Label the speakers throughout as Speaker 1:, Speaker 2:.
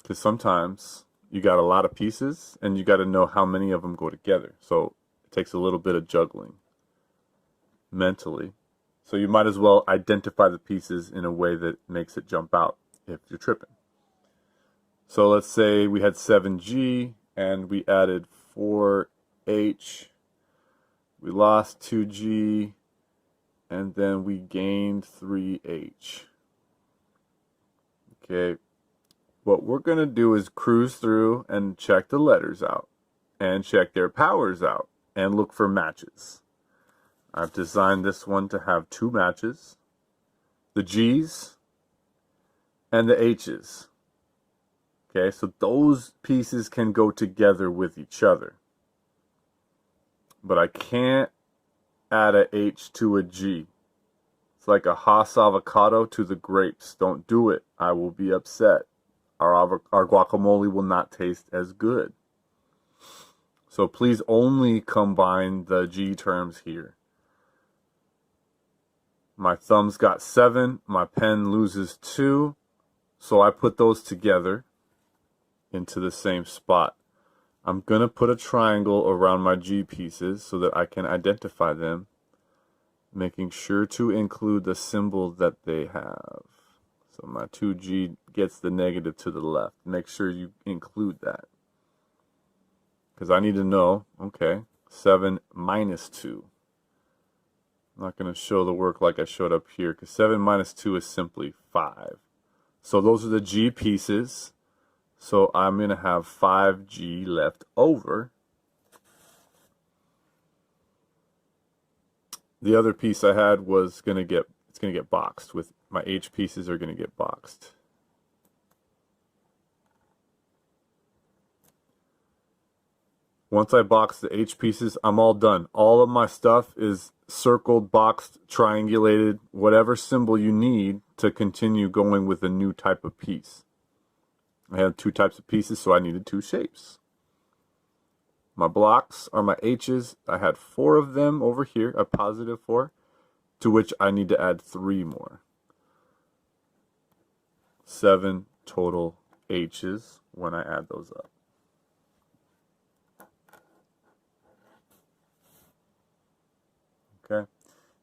Speaker 1: because sometimes you got a lot of pieces and you got to know how many of them go together. So it takes a little bit of juggling mentally. So you might as well identify the pieces in a way that makes it jump out if you're tripping. So let's say we had 7G and we added 4H. We lost 2G and then we gained 3H. Okay, what we're going to do is cruise through and check the letters out and check their powers out and look for matches. I've designed this one to have two matches, the G's and the H's. Okay, so those pieces can go together with each other. But I can't add a H to a G. It's like a Haas avocado to the grapes. Don't do it. I will be upset. Our guacamole will not taste as good. So please only combine the G terms here. My thumb's got 7. My pen loses 2. So I put those together into the same spot. I'm going to put a triangle around my G pieces so that I can identify them, making sure to include the symbol that they have. So my 2G gets the negative to the left. Make sure you include that. Because I need to know, okay, 7 minus 2. I'm not going to show the work like I showed up here, because 7 minus 2 is simply 5. So those are the G pieces. So I'm going to have 5G left over. The other piece I had was going to get boxed. With my H pieces are going to get boxed. Once I box the H pieces, I'm all done. All of my stuff is circled, boxed, triangulated, whatever symbol you need to continue going with a new type of piece. I had 2 types of pieces, so I needed 2 shapes. My blocks are my H's. I had 4 of them over here, a positive 4, to which I need to add 3 more. 7 total H's when I add those up. Okay.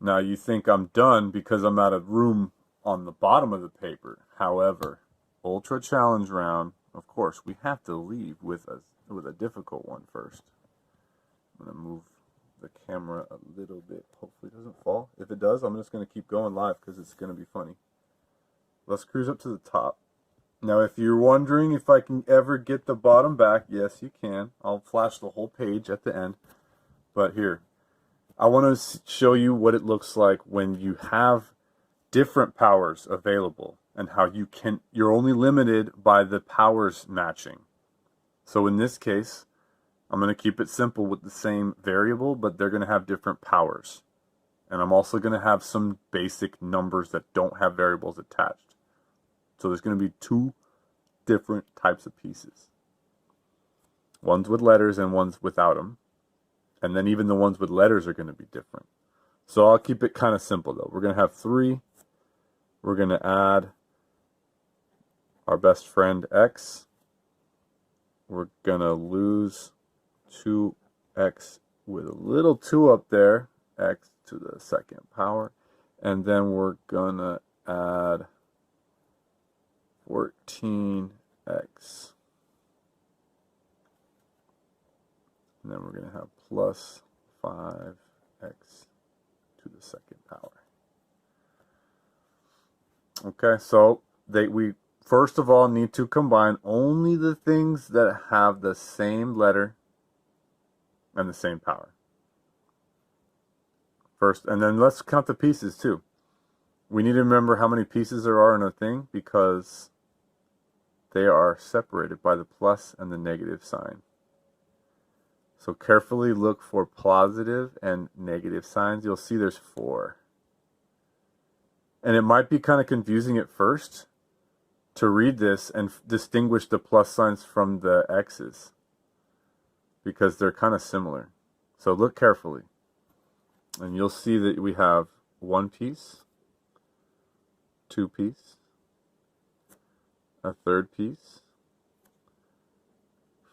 Speaker 1: Now you think I'm done because I'm out of room on the bottom of the paper. However, Ultra Challenge round, of course, we have to leave with a difficult one first. I'm going to move the camera a little bit. Hopefully it doesn't fall. If it does, I'm just going to keep going live because it's going to be funny. Let's cruise up to the top. Now, if you're wondering if I can ever get the bottom back, yes, you can. I'll flash the whole page at the end. But here, I want to show you what it looks like when you have different powers available and how you're only limited by the powers matching. So in this case, I'm going to keep it simple with the same variable, but they're going to have different powers. And I'm also going to have some basic numbers that don't have variables attached. So there's going to be 2 different types of pieces. Ones with letters and ones without them. And then even the ones with letters are going to be different. So I'll keep it kind of simple though. We're going to have 3. We're going to add our best friend X. We're going to lose 2x with a little 2 up there, x to the 2nd power. And then we're going to add 14x. And then we're going to have plus 5x to the 2nd power. Okay, so we first of all need to combine only the things that have the same letter and the same power. First, and then let's count the pieces too. We need to remember how many pieces there are in a thing because they are separated by the plus and the negative sign. So carefully look for positive and negative signs. You'll see there's 4. And it might be kind of confusing at first to read this and distinguish the plus signs from the X's because they're kind of similar. So look carefully. And you'll see that we have 1 piece, 2 piece, a 3rd piece,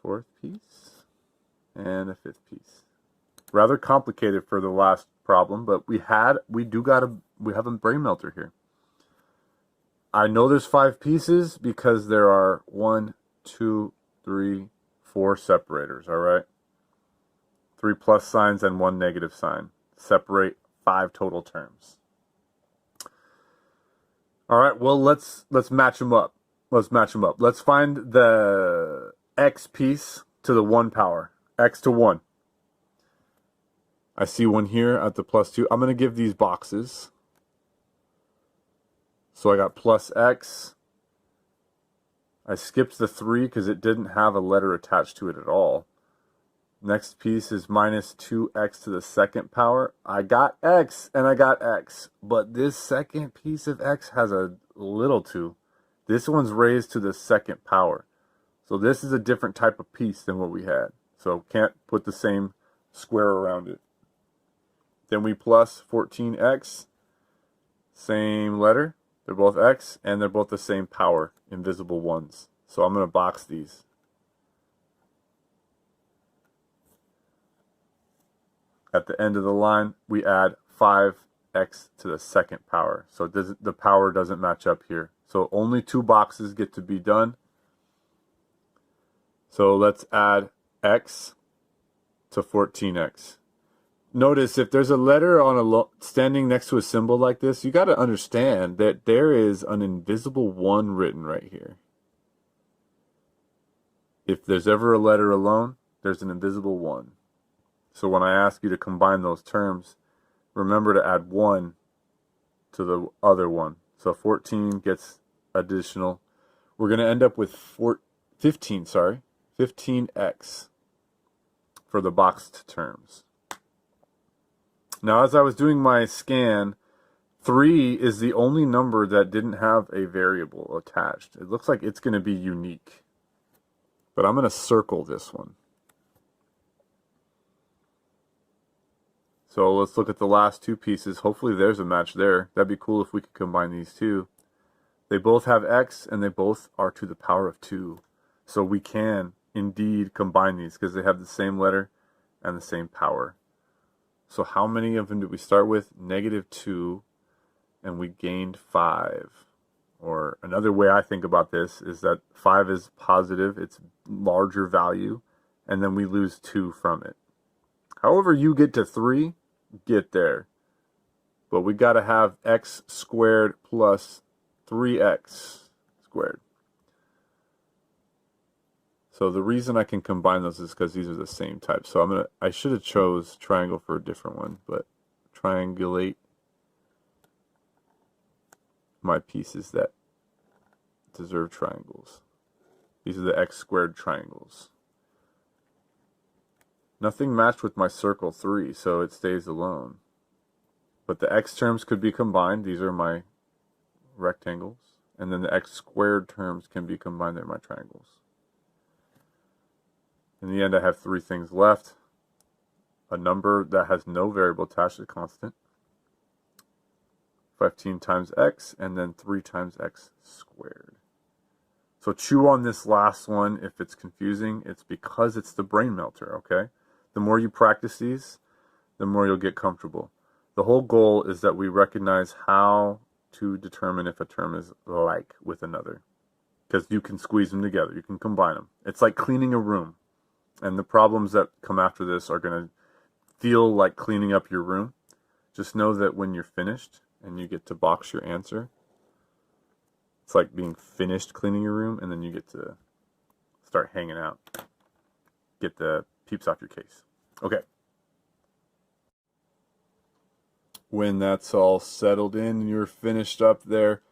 Speaker 1: fourth piece, and a fifth piece. Rather complicated for the last problem, but we have a brain melter here. I know there's 5 pieces because there are 1, 2, 3, 4 separators, all right? 3 plus signs and 1 negative sign. Separate 5 total terms. All right, well, let's match them up. Let's find the x piece to the 1 power. X to 1. I see one here at the +2. I'm going to give these boxes. So I got plus x. I skipped the 3 because it didn't have a letter attached to it at all. Next piece is minus 2x to the 2nd power. I got x and I got x. But this second piece of x has a little 2. This one's raised to the 2nd power. So this is a different type of piece than what we had. So can't put the same square around it. Then we plus 14x. Same letter. They're both x, and they're both the same power, invisible ones. So I'm going to box these. At the end of the line, we add 5x to the 2nd power. So the power doesn't match up here. So only 2 boxes get to be done. So let's add x to 14x. Notice if there's a letter on standing next to a symbol like this, you got to understand that there is an invisible 1 written right here. If there's ever a letter alone, there's an invisible 1. So when I ask you to combine those terms, remember to add 1 to the other one. So 14 gets additional. We're going to end up with 15x for the boxed terms. Now, as I was doing my scan, 3 is the only number that didn't have a variable attached. It looks like it's going to be unique. But I'm going to circle this one. So let's look at the last 2 pieces. Hopefully there's a match there. That'd be cool if we could combine these 2. They both have x, and they both are to the power of 2. So we can indeed combine these because they have the same letter and the same power. So how many of them did we start with? -2, and we gained 5. Or another way I think about this is that 5 is positive, it's larger value, and then we lose 2 from it. However you get to 3, get there. But we got to have x squared plus 3x squared. So the reason I can combine those is because these are the same type. So I should have chose triangle for a different one, but triangulate my pieces that deserve triangles. These are the x squared triangles. Nothing matched with my circle 3, so it stays alone. But the x terms could be combined. These are my rectangles. And then the x squared terms can be combined. They're my triangles. In the end, I have 3 things left. A number that has no variable attached to the constant. 15 times x, and then 3 times x squared. So chew on this last one if it's confusing. It's because it's the brain melter, okay? The more you practice these, the more you'll get comfortable. The whole goal is that we recognize how to determine if a term is like with another. Because you can squeeze them together. You can combine them. It's like cleaning a room. And the problems that come after this are going to feel like cleaning up your room. Just know that when you're finished and you get to box your answer, it's like being finished cleaning your room, and then you get to start hanging out. Get the peeps off your case. Okay. When that's all settled in and you're finished up there,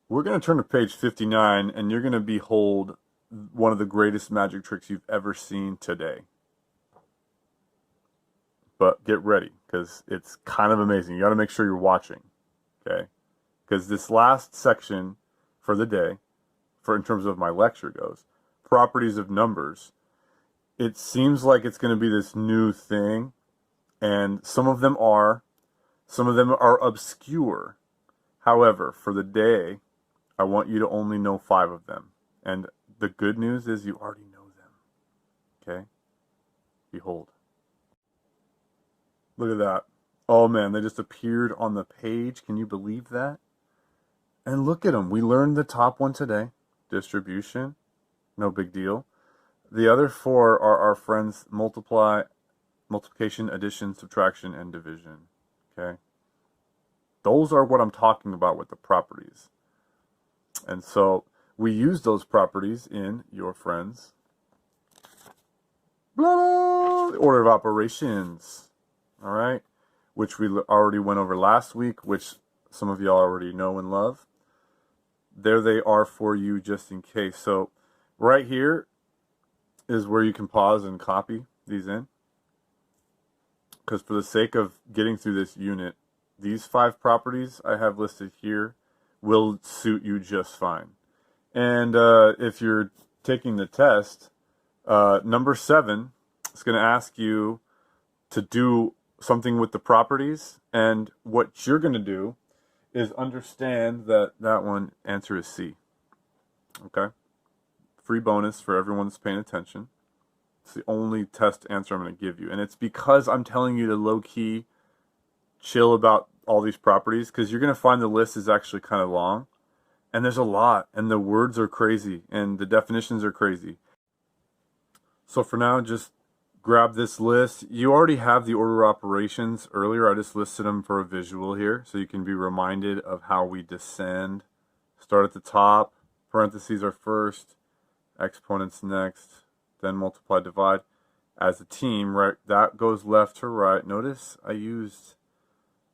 Speaker 1: we're going to turn to page 59, and you're going to behold one of the greatest magic tricks you've ever seen today. But get ready, because it's kind of amazing. You got to make sure you're watching, okay? Because this last section for the day, in terms of my lecture goes, properties of numbers, it seems like it's going to be this new thing, and some of them are obscure. However, for the day, I want you to only know 5 of them. And the good news is you already know them. Okay? Behold. Look at that. Oh man, they just appeared on the page. Can you believe that? And look at them. We learned the top one today. Distribution. No big deal. The other four are our friends multiplication, addition, subtraction, and division. Okay? Those are what I'm talking about with the properties. And so we use those properties in your friends' blah, the order of operations. All right? Which we already went over last week, which some of y'all already know and love. There they are for you just in case. So right here is where you can pause and copy these in. Because for the sake of getting through this unit, these 5 properties I have listed here will suit you just fine. And if you're taking the test, number 7 is going to ask you to do something with the properties. And what you're going to do is understand that that one answer is C. Okay? Free bonus for everyone that's paying attention. It's the only test answer I'm going to give you. And it's because I'm telling you to low-key chill about all these properties, because you're going to find the list is actually kind of long. And there's a lot. And the words are crazy. And the definitions are crazy. So for now, just grab this list. You already have the order of operations earlier. I just listed them for a visual here, so you can be reminded of how we descend. Start at the top. Parentheses are first. Exponents next. Then multiply, divide. As a team, right? That goes left to right. Notice I used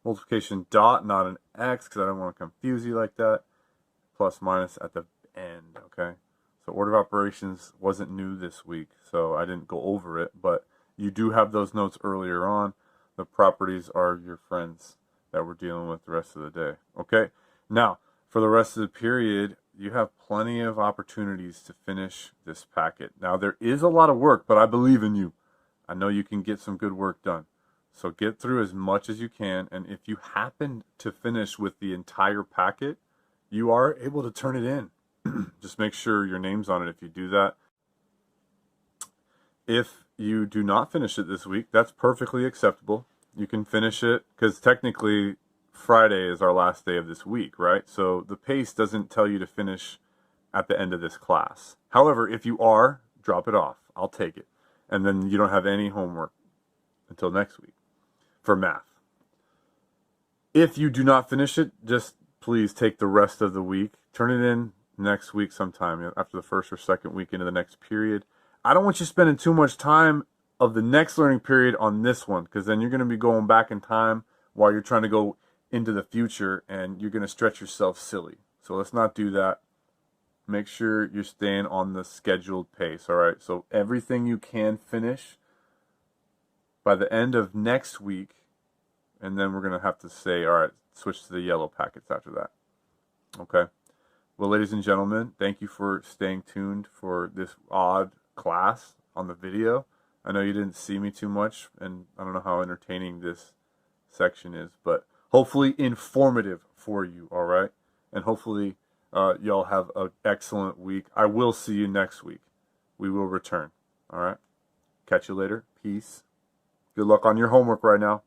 Speaker 1: multiplication dot, not an X, because I don't want to confuse you like that. Plus, minus at the end, okay? So order of operations wasn't new this week, so I didn't go over it, but you do have those notes earlier on. The properties are your friends that we're dealing with the rest of the day, okay? Now, for the rest of the period, you have plenty of opportunities to finish this packet. Now, there is a lot of work, but I believe in you. I know you can get some good work done. So get through as much as you can, and if you happen to finish with the entire packet, you are able to turn it in. Just make sure your name's on it if you do that. If you do not finish it this week, that's perfectly acceptable. You can finish it, because technically Friday is our last day of this week, right? So the pace doesn't tell you to finish at the end of this class. However, if you are, drop it off. I'll take it. And then you don't have any homework until next week for math. If you do not finish it, just please take the rest of the week. Turn it in next week sometime, after the first or second week into the next period. I don't want you spending too much time of the next learning period on this one, because then you're going to be going back in time while you're trying to go into the future, and you're going to stretch yourself silly. So let's not do that. Make sure you're staying on the scheduled pace, all right? So everything you can finish by the end of next week, and then we're going to have to say, all right, switch to the yellow packets after that, okay? Well, ladies and gentlemen, thank you for staying tuned for this odd class on the video. I know you didn't see me too much, and I don't know how entertaining this section is, but hopefully informative for you, all right? And hopefully y'all have an excellent week. I will see you next week. We will return, all right? Catch you later. Peace. Good luck on your homework right now.